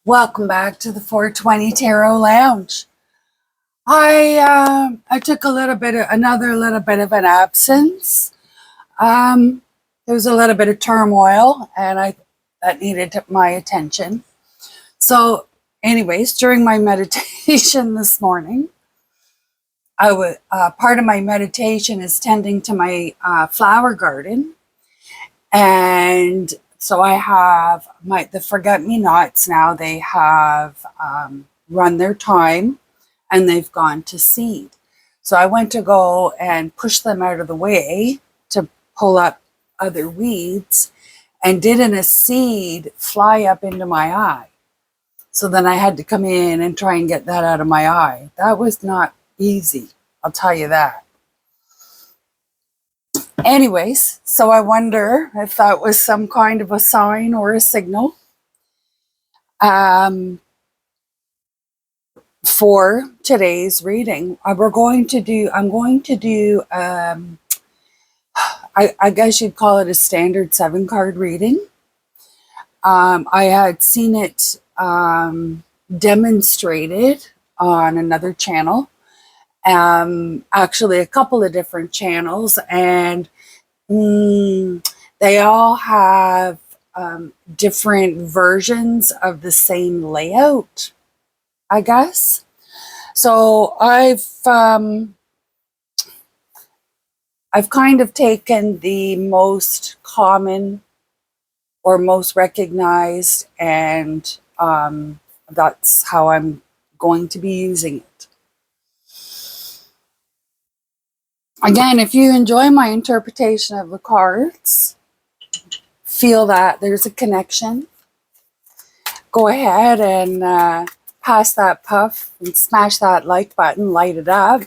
Welcome back to the 420 Tarot Lounge. I took another little bit of an absence. There was a little bit of turmoil, and that needed my attention. So, anyways, during my meditation this morning, I was part of my meditation is tending to my flower garden, and so I have the forget-me-nots now. They have run their time and they've gone to seed. So I went to go and push them out of the way to pull up other weeds, and didn't a seed fly up into my eye. So then I had to come in and try and get that out of my eye. That was not easy, I'll tell you that. Anyways, so I wonder if that was some kind of a sign or a signal for today's reading. I'm going to do, I guess you'd call it a standard 7-card reading. I had seen it demonstrated on another channel, actually a couple of different channels, and they all have different versions of the same layout, I guess. So I've kind of taken the most common or most recognized, and that's how I'm going to be using it. Again, if you enjoy my interpretation of the cards, feel that there's a connection, go ahead and pass that puff and smash that like button, light it up.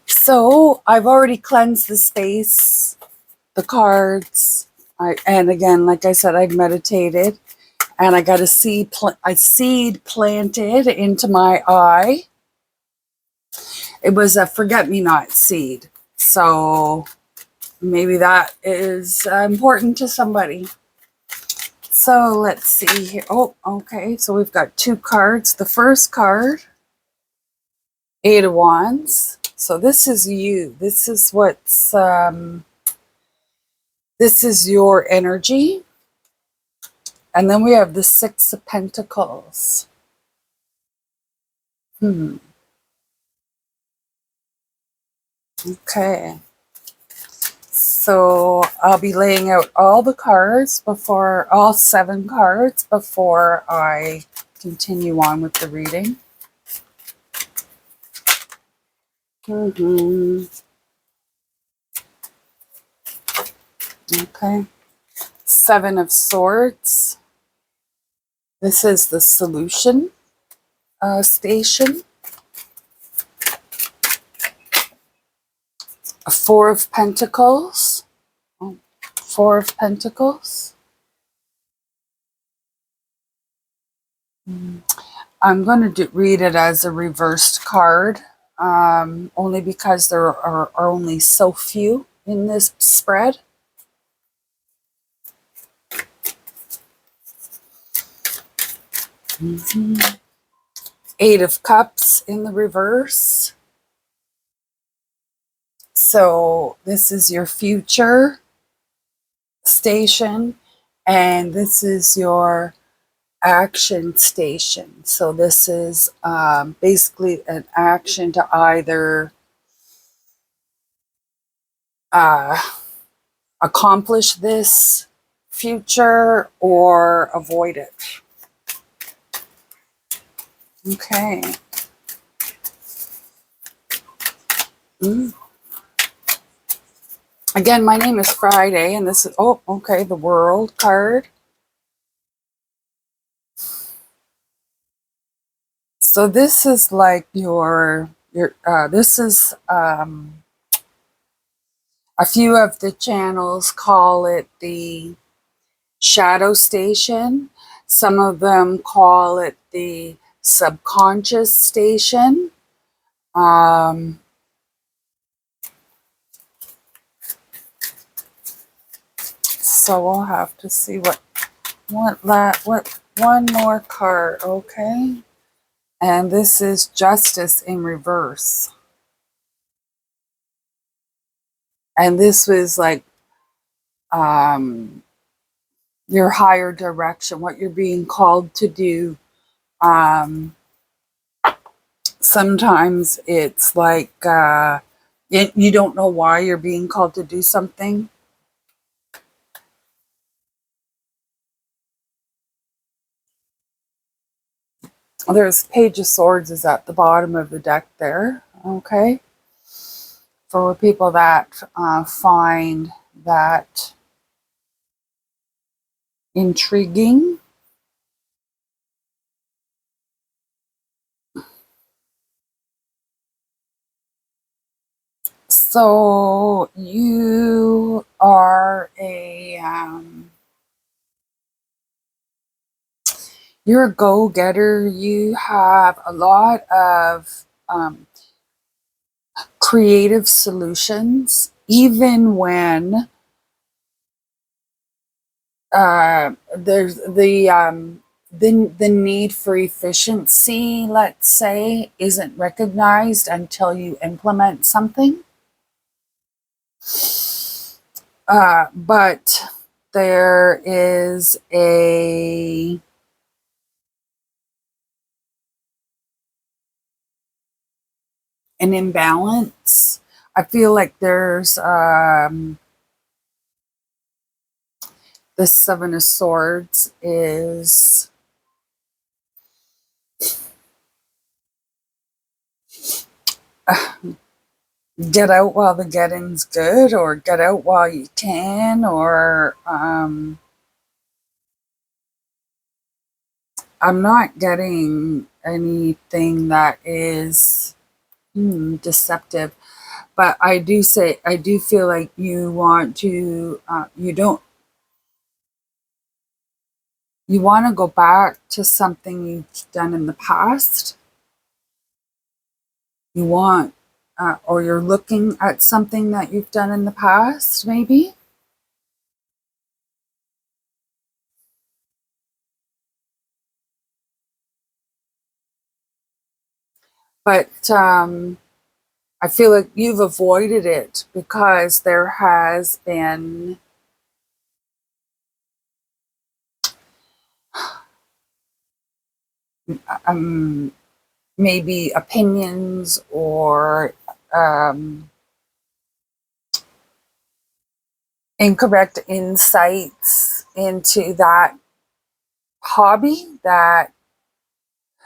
So I've already cleansed the space, the cards, and again, like I said, I've meditated, and I got a seed planted into my eye. It was a forget-me-not seed, so maybe that is important to somebody. So let's see here. Oh, okay. So we've got 2 cards. The first card, 8 of Wands. So this is you. This is this is your energy. And then we have the 6 of Pentacles. Okay. So I'll be laying out all the cards all 7 cards before I continue on with the reading. Okay. 7 of Swords. This is the solution station. A 4 of Pentacles. 4 of Pentacles. I'm going to read it as a reversed card, only because there are only so few in this spread. Mm-hmm. 8 of Cups in the reverse. So this is your future station, and this is your action station. So this is basically an action to either accomplish this future or avoid it. Okay. Again, my name is Friday, and this is, the World card. So this is like this is, a few of the channels call it the shadow station. Some of them call it the subconscious station. So we'll have to see what One more card, okay. And this is Justice in reverse. And this was like your higher direction, what you're being called to do. Sometimes it's like you don't know why you're being called to do something. There's Page of Swords is at the bottom of the deck there, okay? For people that find that intriguing. So you are you're a go-getter. You have a lot of creative solutions, even when there's the need for efficiency, let's say, isn't recognized until you implement something. But there is an imbalance. I feel like there's the Seven of Swords is get out while the getting's good, or get out while you can, or I'm not getting anything that is deceptive, but I do feel like you want to you want to go back to something you've done in the past. You want or you're looking at something that you've done in the past, maybe. But I feel like you've avoided it because there has been um, maybe opinions or um, incorrect insights into that hobby, that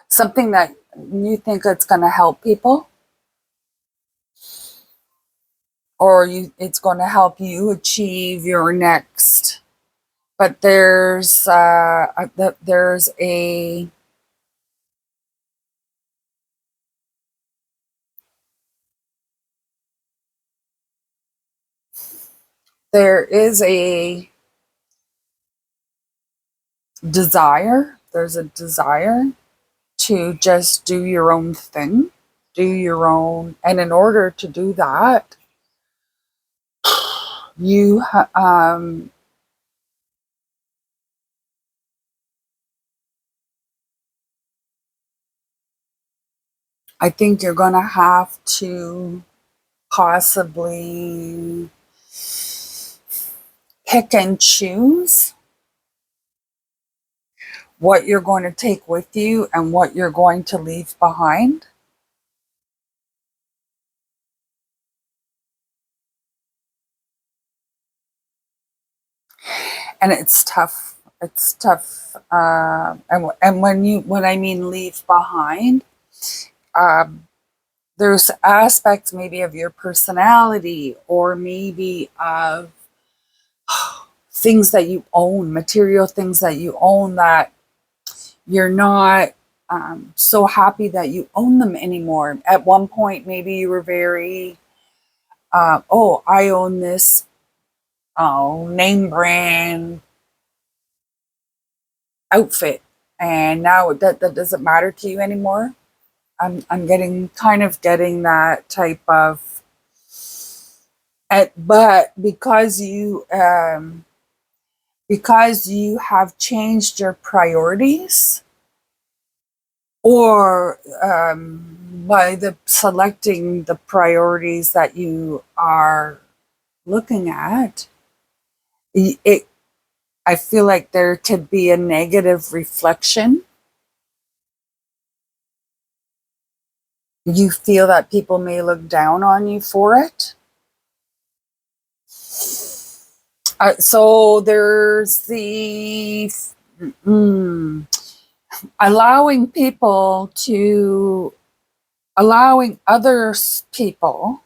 something that you think it's going to help people, or it's going to help you achieve your next. But there is a desire. There's a desire to just do your own thing, do your own. And in order to do that, you, I think you're going to have to possibly pick and choose what you're going to take with you and what you're going to leave behind. And it's tough. It's tough. And when I mean leave behind, um, there's aspects maybe of your personality or maybe of things that you own, material things that you own that you're not so happy that you own them anymore. At one point, maybe you were very, oh, I own this name brand outfit, and now that doesn't matter to you anymore. I'm getting that type of, but because you because you have changed your priorities, or by the selecting the priorities that you are looking at, it I feel like there could be a negative reflection. You feel that people may look down on you for it. So there's the mm, allowing people to allowing others people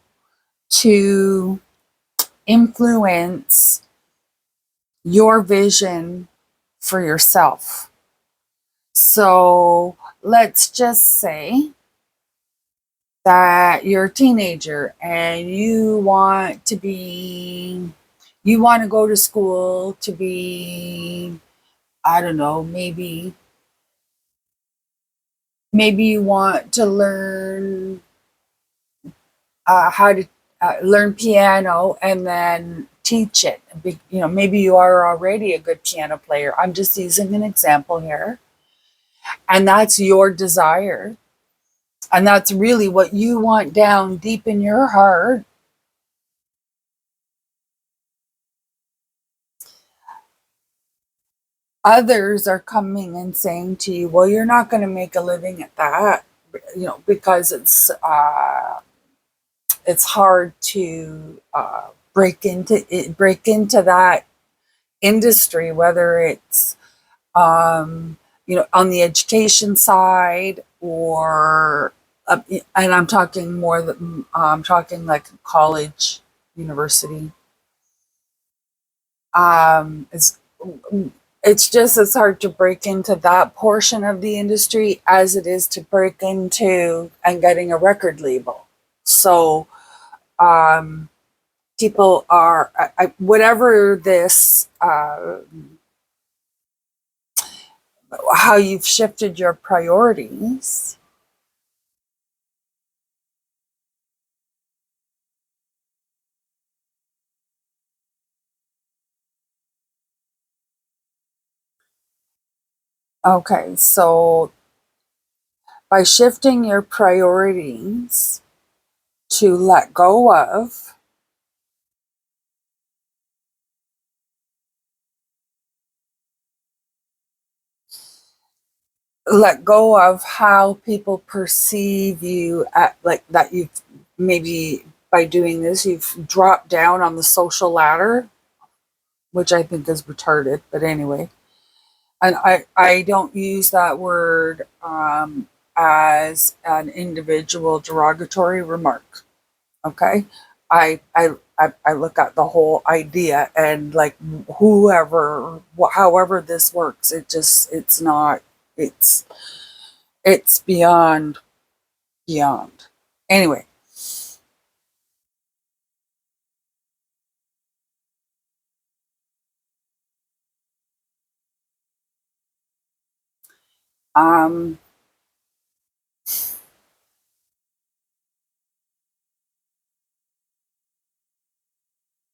to influence your vision for yourself. So let's just say that you're a teenager and you want to go to school to be, I don't know, maybe you want to learn how to learn piano and then teach it. Maybe you are already a good piano player. I'm just using an example here. And that's your desire. And that's really what you want down deep in your heart. Others are coming and saying to you, well, you're not going to make a living at that, because it's hard to break into that industry, whether it's on the education side, or and I'm talking like college, university. It's just as hard to break into that portion of the industry as it is to break into and getting a record label. So um, people are whatever this how you've shifted your priorities. Okay, so by shifting your priorities to let go of how people perceive you, at like that, you've maybe by doing this you've dropped down on the social ladder, which I think is retarded, but anyway. And I don't use that word as an individual derogatory remark. Okay, I look at the whole idea, and like however this works, it's not, it's it's beyond. Anyway, um,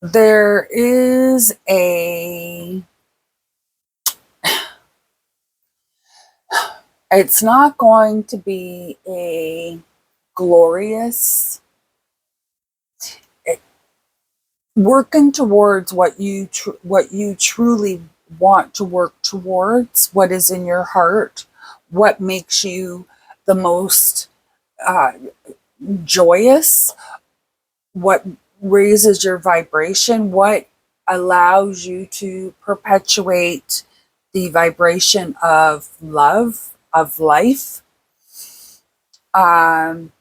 there is a. It's not going to be a glorious working towards what you truly want to work towards, what is in your heart, what makes you the most uh, joyous, what raises your vibration, what allows you to perpetuate the vibration of love, of life. Um,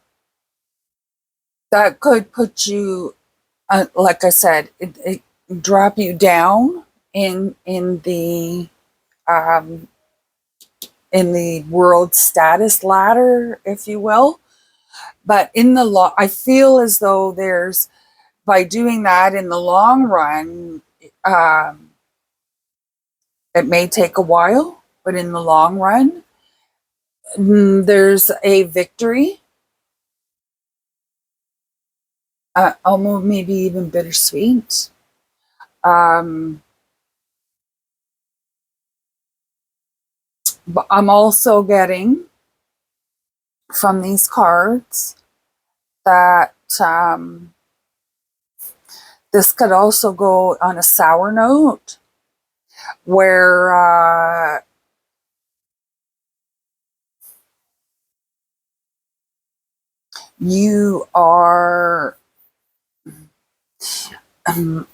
that could put you, like I said, it drop you down um, in the world status ladder, if you will. But I feel as though there's, by doing that in the long run, um, it may take a while, but in the long run, there's a victory, almost maybe even bittersweet. Um, But I'm also getting from these cards that this could also go on a sour note where you are,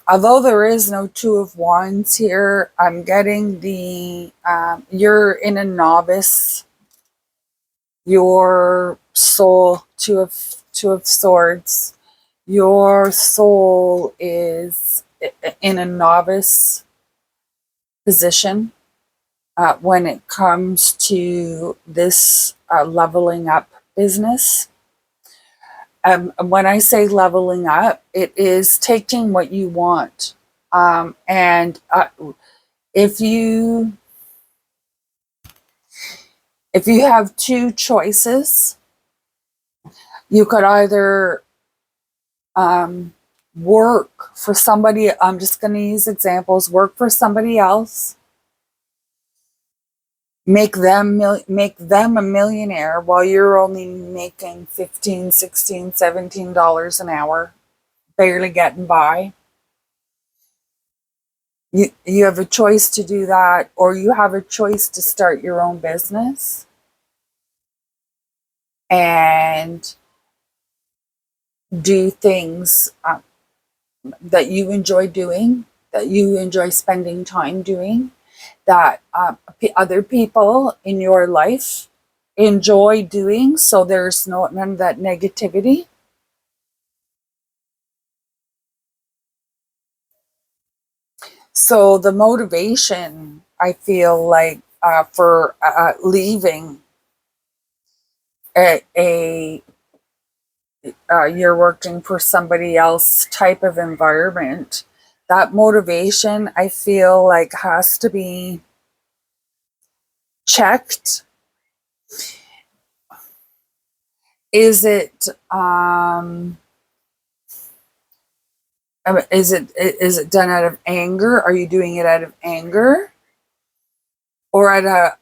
although there is no Two of Wands here, I'm getting the, you're in a novice, your soul, Two of Swords, your soul is in a novice position when it comes to this leveling up business. When I say leveling up, it is taking what you want. And if you have two choices, you could either work for somebody. I'm just going to use examples. Work for somebody else, make them a millionaire while you're only making 15, 16, $17 an hour, barely getting by. You have a choice to do that, or you have a choice to start your own business and do things that you enjoy doing, that you enjoy spending time doing, that other people in your life enjoy doing, so there's none of that negativity. So the motivation, I feel like, for leaving a you're working for somebody else type of environment, that motivation, I feel like, has to be checked. Is it is it done out of anger? Are you doing it out of anger, or out of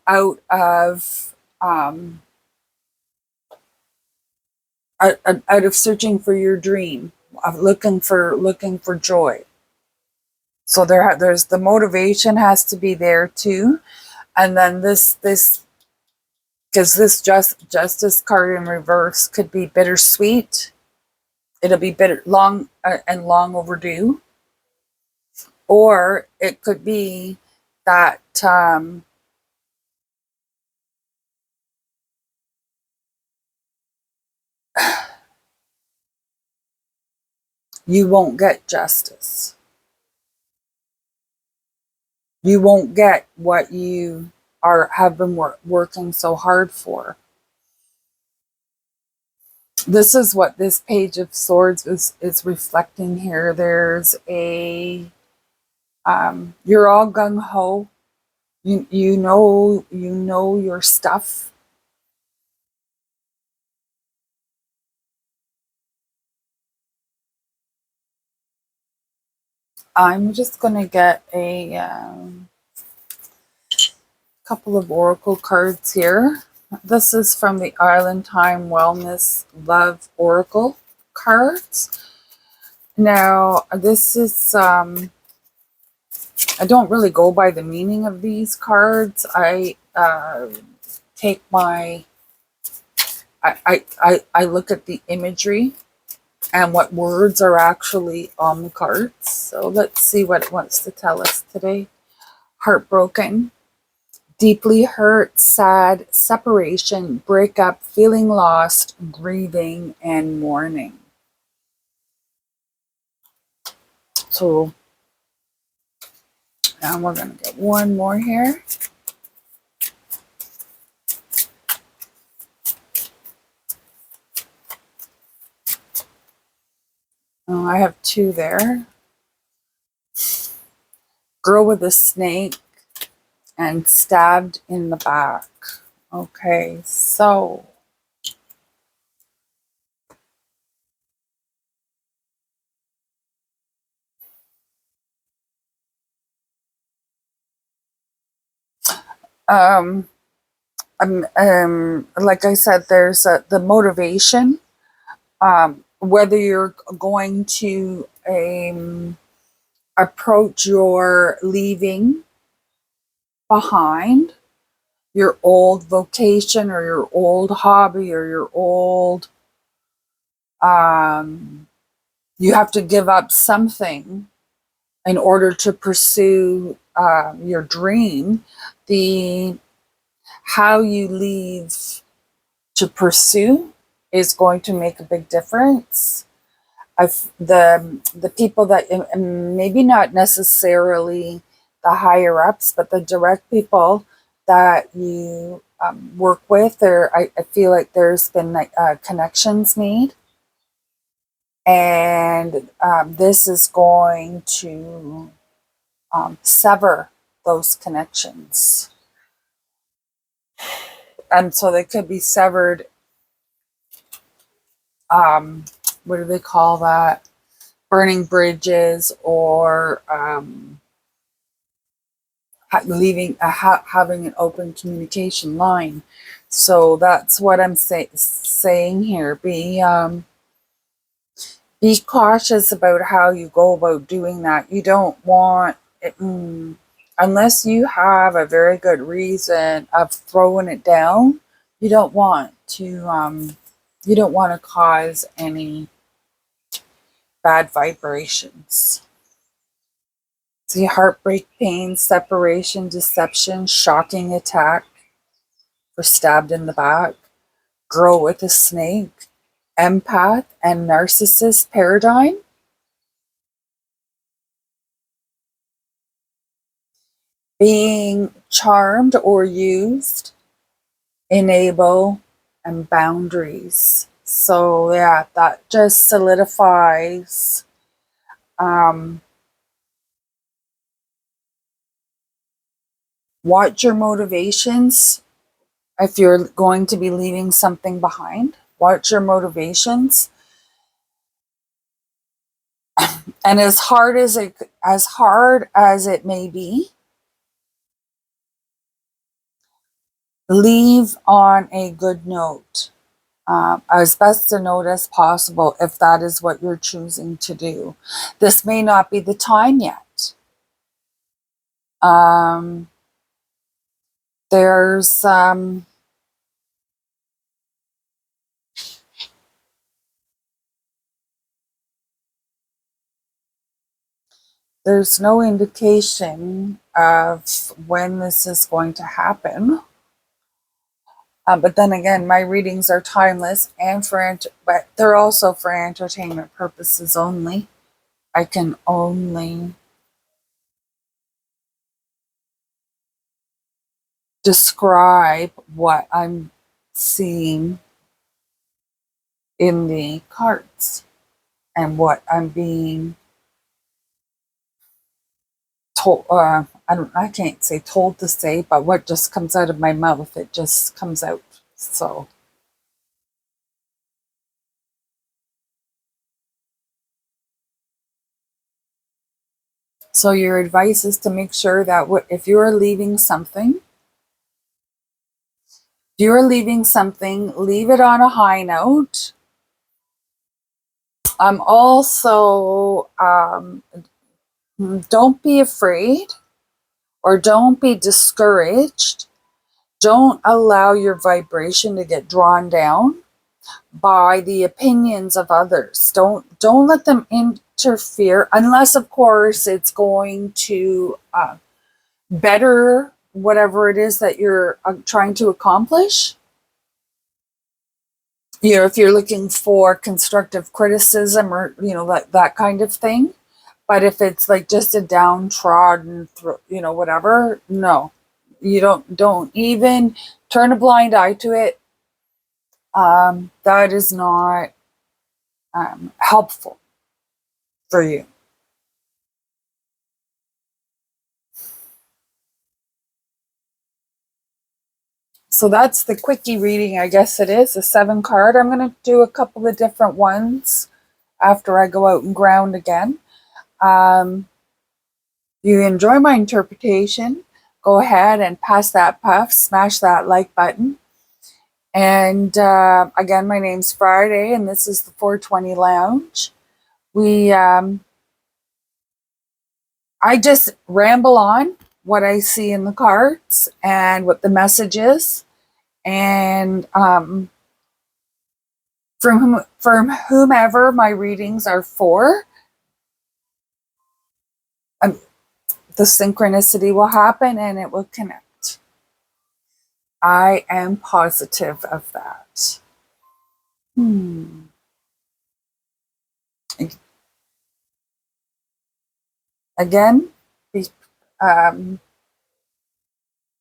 out of searching for your dream, of looking for joy? So there's the motivation has to be there too, and then this because this justice card in reverse could be bittersweet. It'll be bitter, long and long overdue, or it could be that you won't get justice. You won't get what you have been working so hard for. This is what this Page of Swords is reflecting here. There's a you're all gung ho. You know your stuff. I'm just gonna get a couple of oracle cards here. This is from the Island Time Wellness Love Oracle cards. Now, this is I don't really go by the meaning of these cards. I take my I look at the imagery and what words are actually on the cards. So let's see what it wants to tell us today. Heartbroken, deeply hurt, sad, separation, breakup, feeling lost, grieving, and mourning. So now we're going to get one more here. Oh, I have two there. Girl with a snake and stabbed in the back. Okay, so like I said, there's the motivation, whether you're going to approach your leaving behind your old vocation or your old hobby or your old, you have to give up something in order to pursue your dream. The how you leave to pursue is going to make a big difference. The people that, maybe not necessarily the higher ups, but the direct people that you work with, or I feel like there's been like connections made, and this is going to sever those connections, and so they could be severed. What do they call that? Burning bridges, or having an open communication line. So that's what I'm saying here. Be cautious about how you go about doing that. You don't want it, unless you have a very good reason of throwing it down. You don't want to cause any bad vibrations. See, heartbreak, pain, separation, deception, shocking attack for stabbed in the back, girl with a snake, empath, and narcissist paradigm. Being charmed or used, enable, and boundaries. So yeah, that just solidifies what your motivations. If you're going to be leaving something behind, watch your motivations. And as hard as it may be, leave on a good note, as best a note as possible, if that is what you're choosing to do. This may not be the time yet. There's there's no indication of when this is going to happen. But then again, my readings are timeless, but they're also for entertainment purposes only. I can only describe what I'm seeing in the cards and what I'm being told. I can't say told to say, but what just comes out of my mouth, it just comes out. So your advice is to make sure that if you're leaving something, leave it on a high note. Also, don't be afraid or don't be discouraged. Don't allow your vibration to get drawn down by the opinions of others. Don't let them interfere, unless of course it's going to better whatever it is that you're trying to accomplish. If you're looking for constructive criticism or that kind of thing. But if it's like just a downtrodden whatever, no, you don't even turn a blind eye to it. That is not helpful for you. So that's the quickie reading, I guess it is, a 7 card. I'm going to do a couple of different ones after I go out and ground again. You enjoy my interpretation, go ahead and pass that puff, smash that like button. And again, my name's Friday, and this is the 420 Lounge. I just ramble on what I see in the cards and what the message is, and from whomever my readings are for, um, the synchronicity will happen and it will connect. I am positive of that. Again, be, um,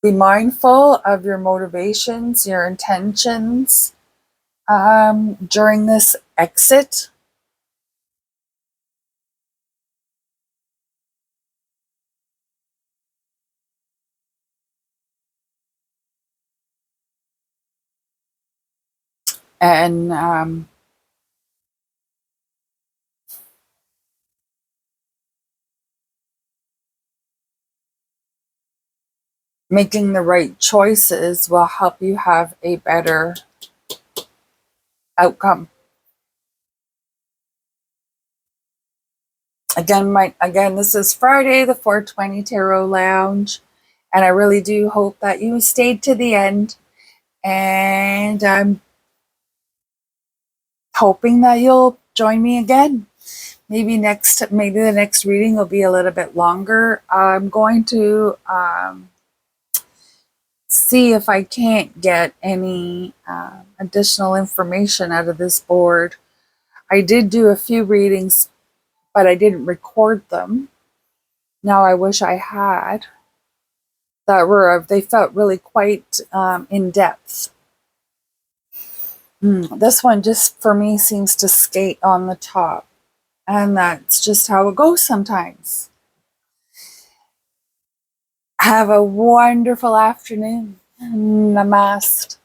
be mindful of your motivations, your intentions during this exit. And making the right choices will help you have a better outcome. Again, this is Friday, the 420 Tarot Lounge, and I really do hope that you stayed to the end. And I'm hoping that you'll join me again. Maybe the next reading will be a little bit longer. I'm going to see if I can't get any additional information out of this board. I did do a few readings, but I didn't record them. Now I wish I had. They felt really quite in depth. This one just for me seems to skate on the top, and that's just how it goes sometimes. Have a wonderful afternoon. Namaste.